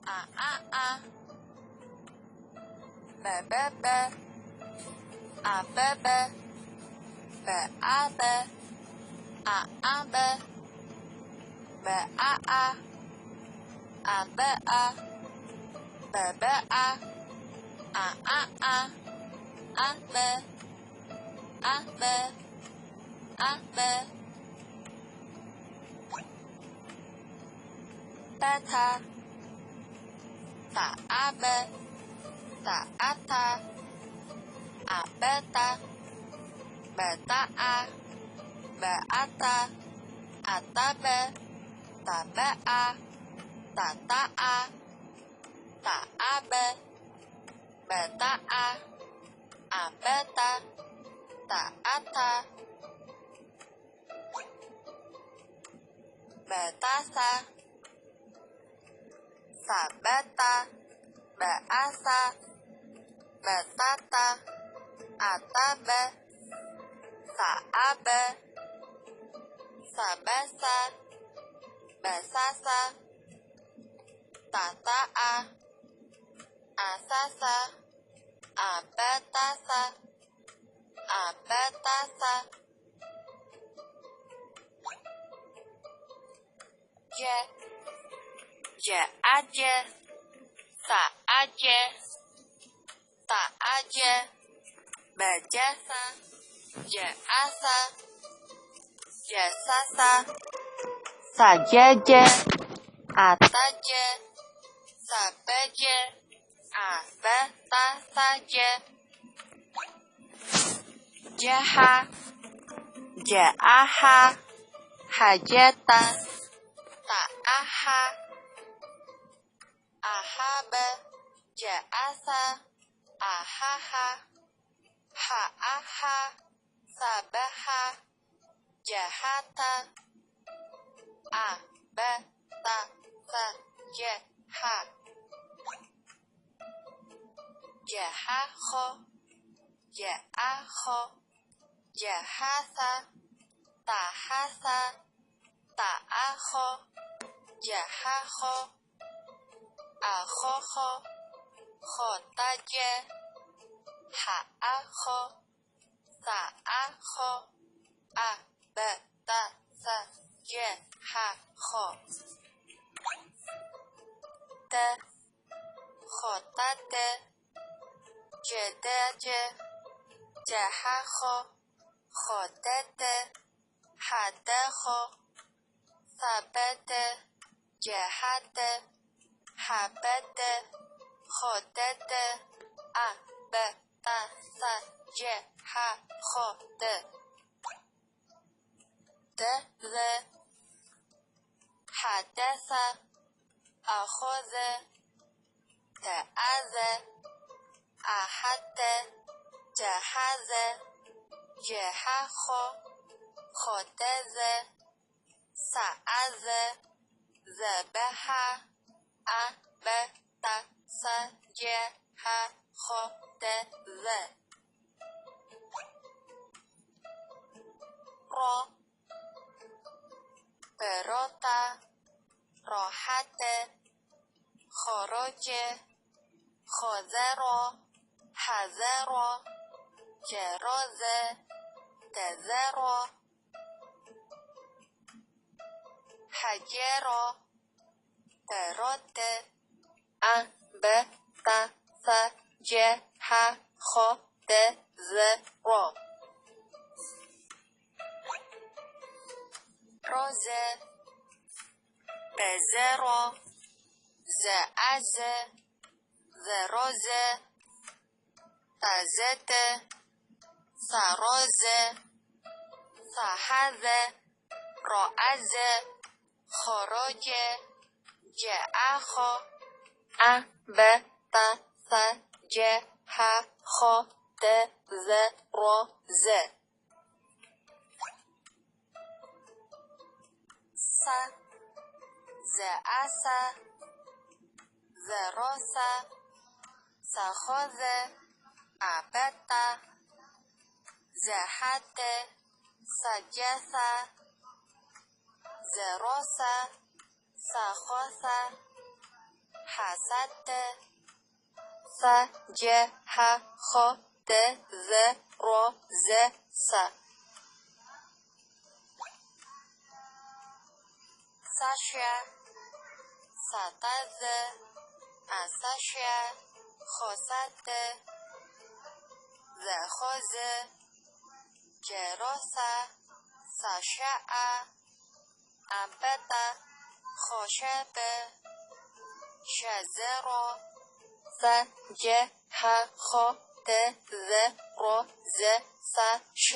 a a a, b b b, a b b, b a b, a b, b a b a, b b a b, a b, beta, ta a b, ta a ta, a beta, beta a, b a ta, a ta b, ta b a, ta ta a, ta a b, beta a beta, ta a ta, beta sa beta, beta sa, beta ta, ata b, sa a b, sa besa, besa sa, tata a, asasa, a beta sa, a beta sa, j aja, sa aja, ta aja, bajasa, jasa, jasasa, sajaja, ataja, sabaja, abata saja, jaha, jaaha, hajata, ta'aha, ahaba, ja'asa, ahaha, ha'aha, sabaha, jahata, abata, sajaha, jahaho, ja'aho, jahasa, tahasa, ta'aho, jahaho, ahoho, khotaja, ha'aho, sa'aho, abata sajahaho, ta, khotate, jadaja, jahaho, khotete, hadaho, sabate, jahate, habate, khotete, abata sajahahote, dle, hadasa, ahoze, ta'aze, ahate, jahaze, jahaho, khoteze, sa'aze, zabaha, abata sajahahoteze, ro, berota, rohate, khoroje, khozero, hazero, jeroze, tezero, hajero, terote, abata sajahahotezero, roze, bezero, zaaze, zeroze, tazete, saroze, sahaze, roaze, khoroje, ja'aho, abata sajahahotezeroze, sa, zaasa, zerosa, sahoze, abata, zahate, sajasa, zerosa, sahosa, حسد سجح خد ذ س ساشا ستذ أساشا خسد ذخذ جراسا ساشاء أبتا خشب شزر سجح خد ذ س ش